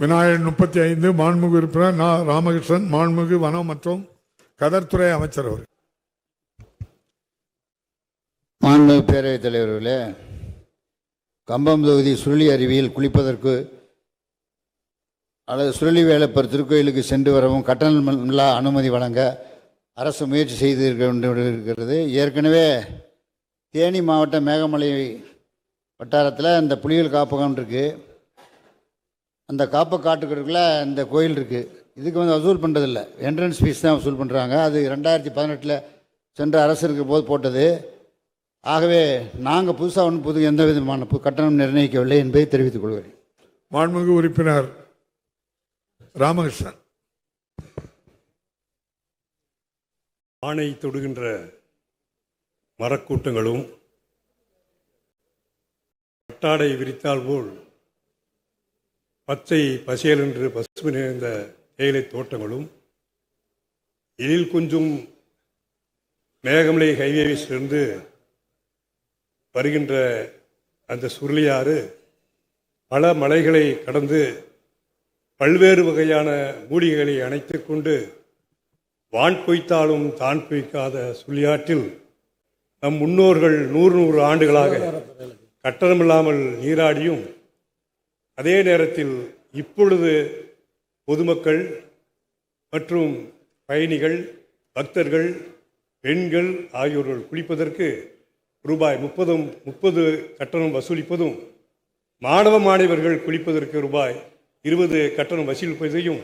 விநாயகன் 35 மாண்புமிகு உறுப்பினர் நா. ராமகிருஷ்ணன் மாண்புமிகு வனம் மற்றும் கதர்துறை அமைச்சர் அவர். மாண்புமிகு பேரவைத் தலைவர்களே, கம்பம் தொகுதி சுருளி அருவியில் குளிப்பதற்கு அல்லது சுருளி வேலப்பர் திருக்கோயிலுக்கு சென்று வரவும் கட்டணமில்லா அனுமதி வழங்க அரசு முயற்சி செய்திருக்கிறது. ஏற்கனவே தேனி மாவட்ட மேகமலை வட்டாரத்தில் இந்த புலிகள் காப்பகம் இருக்குது. அந்த காட்டுக்குள்ள இந்த கோயில் இருக்குது. இதுக்கு வசூல் பண்ணுறதில்ல, என்ட்ரன்ஸ் ஃபீஸ் தான் வசூல் பண்ணுறாங்க. அது 2018 சென்ற அரசு இருக்கிற போது போட்டது. ஆகவே நாங்கள் புதுசாக ஒன்றும் எந்த விதமான கட்டணம் நிர்ணயிக்கவில்லை என்பதை தெரிவித்துக் கொள்கிறேன். மாண்புமிகு உறுப்பினர் ராமகிருஷ்ணன். ஆணை தொடுகின்ற மரக்கூட்டங்களும் பட்டாடை விரித்தால் போல் பச்சை பசேல் என்று பசுமை நிறைந்த தேயிலை தோட்டங்களும் எழில் கொஞ்சம் மேகமலை ஹைவேஸிலிருந்து வருகின்ற அந்த சுருளியாறு பல மலைகளை கடந்து பல்வேறு வகையான மூலிகைகளை அணைத்து கொண்டு வான் பொய்த்தாலும் தான் பொய்க்காத சுள்ளியாற்றில் நம் முன்னோர்கள் 100 ஆண்டுகளாக கட்டணமில்லாமல் நீராடியும் அதே நேரத்தில் இப்பொழுது பொதுமக்கள் மற்றும் பயணிகள், பக்தர்கள், பெண்கள் ஆகியோர்கள் குளிப்பதற்கு ரூபாய் 30 கட்டணம் வசூலிப்பதும், மாணவ மாணவர்கள் குளிப்பதற்கு ரூபாய் 20 கட்டணம் வசூலிப்பதையும்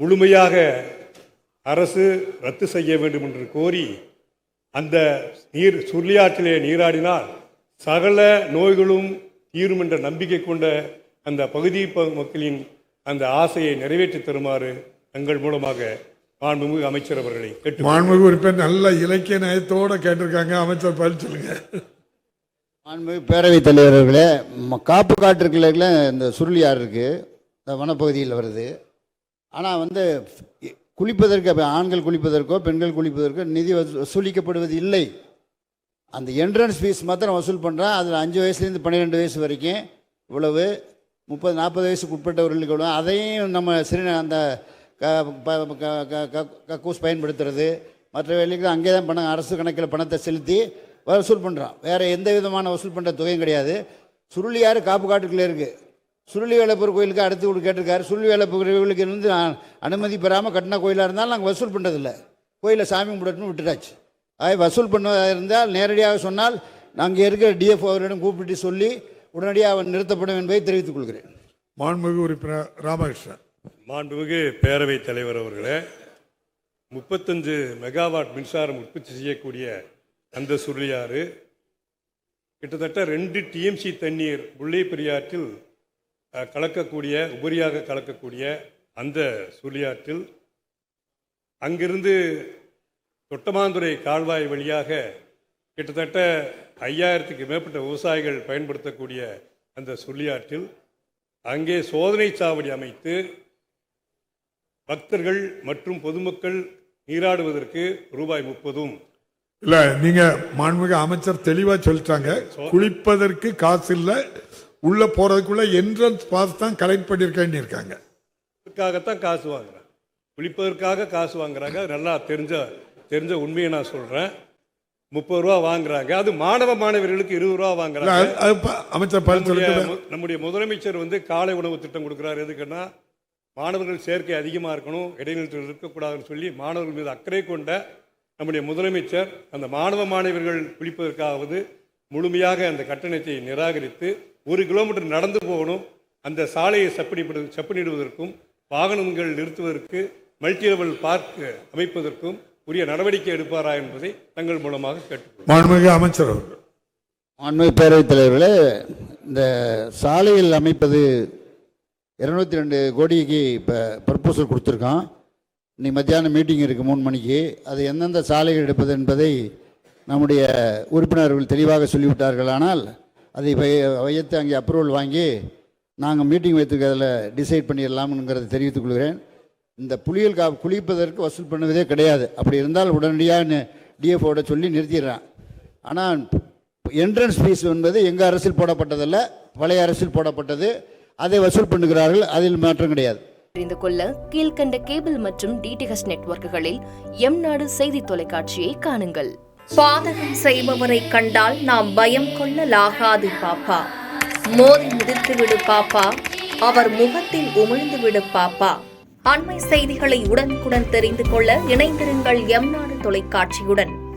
முழுமையாக அரசு ரத்து செய்ய வேண்டும் என்று கோரி, அந்த சுருளியாற்றிலே நீராடினால் சகல நோய்களும் தீரும் என்ற நம்பிக்கை கொண்ட அந்த பகுதி மக்களின் அந்த ஆசையை நிறைவேற்றி தருமாறு தங்கள் மூலமாக மாண்புமிகு அமைச்சர் அவர்களை கேட்டு. மாண்புமிகு உறுப்பினர் நல்ல இலக்கிய நயத்தோடு கேட்டிருக்காங்க. அமைச்சர் பதில் சொல்லுங்க. மாண்புமிகு பேரவைத் தலைவர்களே, காப்பு காட்டிருக்கல இந்த சுருளியாறு இருக்குது, இந்த வனப்பகுதியில் வருது. ஆனால் குளிப்பதற்கு ஆண்கள் குளிப்பதற்கோ பெண்கள் குளிப்பதற்கோ நிதி வசூலிக்கப்படுவது இல்லை. அந்த என்ட்ரன்ஸ் ஃபீஸ் மாத்திரம் வசூல் பண்ணுறான். அதில் 5 வயசுலேருந்து 12 வயசு வரைக்கும் இவ்வளவு, 30-40 வயசுக்கு உட்பட்டவர்களுக்கு அதையும் நம்ம அந்த கக்கூஸ் பயன்படுத்துறது மற்ற வேலைக்கு அங்கே தான் பணம், அரசு கணக்கில் பணத்தை செலுத்தி வசூல் பண்ணுறான். வேறு எந்த விதமான வசூல் பண்ணுற தொகையும் கிடையாது. சுருளியாறு காப்பு காட்டுக்குள்ளே இருக்குது. சுருளி வேலப்பர் கோயிலுக்கு அடுத்து கேட்டிருக்காரு. சுருளி வேலப்பர் கோயிலுக்கு இருந்து அனுமதி பெறாமல் கட்டின கோயிலாக இருந்தாலும் நாங்கள் வசூல் பண்ணுறதில்லை. கோயிலில் சாமி கும்பிடணும்னு விட்டுட்டாச்சு. வசூல் பண்ணுவதாக இருந்தால் நேரடியாக சொன்னால் நாங்கள் இருக்கிற டிஎஃப்ஓ அவரிடம் கூப்பிட்டு சொல்லி உடனடியாக அவன் நிறுத்தப்படும் என்பதை தெரிவித்துக் கொள்கிறேன். மாண்புமிகு உறுப்பினர் ராமகிருஷ்ணன். மாண்புமிகு பேரவைத் தலைவர் அவர்களே, 35 மெகாவாட் மின்சாரம் உற்பத்தி செய்யக்கூடிய அந்த சுருளியாறு கிட்டத்தட்ட 2 டிஎம்சி தண்ணீர் முல்லை பெரியாற்றில் உபரியாக கலக்கக்கூடிய அந்த சுருளியாற்றில் அங்கிருந்து தொட்டமாந்துறை கால்வாய் வழியாக கிட்டத்தட்ட 5000க்கு மேற்பட்ட விவசாயிகள் பயன்படுத்தக்கூடிய அந்த சுள்ளியாற்றில் அங்கே சோதனை சாவடி அமைத்து பக்தர்கள் மற்றும் பொதுமக்கள் நீராடுவதற்கு ரூபாய் 30. இல்லை, நீங்க மாண்புமிகு அமைச்சர் தெளிவாக சொல்லிட்டாங்க. குளிப்பதற்கு காசு இல்லை, உள்ள போறதுக்குள்ள என்ட்ரன்ஸ் பாஸ் தான் கலெக்ட் பண்ணியிருக்கேன்னு இருக்காங்க. அதுக்காகத்தான் காசு வாங்குறாங்க, குளிப்பதற்காக காசு வாங்குறாங்க. நல்லா தெரிஞ்ச உண்மையை நான் சொல்றேன். 30 ரூபா வாங்குறாங்க. அது மாணவ மாணவர்களுக்கு 20 ரூபா வாங்குறாங்க. அமைச்சர் நம்முடைய முதலமைச்சர் காலை உணவு திட்டம் கொடுக்குறாரு. எதுக்குன்னா மாணவர்கள் சேர்க்கை அதிகமாக இருக்கணும், இடைநிறுத்தல் இருக்கக்கூடாதுன்னு சொல்லி மாணவர்கள் மீது அக்கறை கொண்ட நம்முடைய முதலமைச்சர் அந்த மாணவ மாணவர்கள் குளிப்பதற்காவது முழுமையாக அந்த கட்டணத்தை நிராகரித்து 1 கிலோமீட்டர் நடந்து போகணும், அந்த சாலையை செப்பனிடுவதற்கும் வாகனங்கள் நிறுத்துவதற்கு மல்டி லெவல் பார்க் அமைப்பதற்கும் உரிய நடவடிக்கை எடுப்பாரா என்பதை தங்கள் மூலமாக கேட்டுக்கொள்கிறேன். மாண்புமிகு அமைச்சர் அவர்கள். மாண்புமிகு பேரவைத் தலைவர்களே, இந்த சாலையில் அமைப்பது 202 கோடிக்கு இப்போ ப்ரப்போசல் கொடுத்துருக்கோம். இன்னைக்கு மத்தியானம் மீட்டிங் இருக்குது 3 மணிக்கு. அது எந்தெந்த சாலைகள் எடுப்பது என்பதை நம்முடைய உறுப்பினர்கள் தெளிவாக சொல்லிவிட்டார்கள். ஆனால் அதை வைத்து அங்கே அப்ரூவல் வாங்கி நாங்கள் மீட்டிங் வைத்துக்கிறதில் டிசைட் பண்ணிடலாம்ங்கிறத தெரிவித்துக் கொள்கிறேன். இந்த புலிகள் குளிப்பதற்கு வசூல் பண்ணுவதே கிடையாது. அப்படி இருந்தால் உடனடியாக டிஎஃப்ஓட சொல்லி நிறுத்திடுறான். ஆனால் என்ட்ரன்ஸ் ஃபீஸ் என்பது எங்கள் அரசில் போடப்பட்டதல்ல, பழைய அரசில் போடப்பட்டது. அதை வசூல் பண்ணுகிறார்கள். அதில் மாற்றம் கிடையாது. தெரிந்து கொள்ள கீழ்கண்ட கேபிள் மற்றும் டிடிஹெச் நெட்வொர்க்குகளில் எம் நாடு செய்தி தொலைக்காட்சியை காணுங்கள். பாதகம் செய்பவரை கண்டால் நாம் பயம் கொள்ளலாகாது பாப்பா. மோதி மிதித்து விடு பாப்பா, அவர் முகத்தில் உமிழ்ந்து விடு பாப்பா. அண்மை செய்திகளை உடனுக்குடன் தெரிந்து கொள்ள இணைந்திருங்கள் எம் நாடு தொலைக்காட்சியுடன்.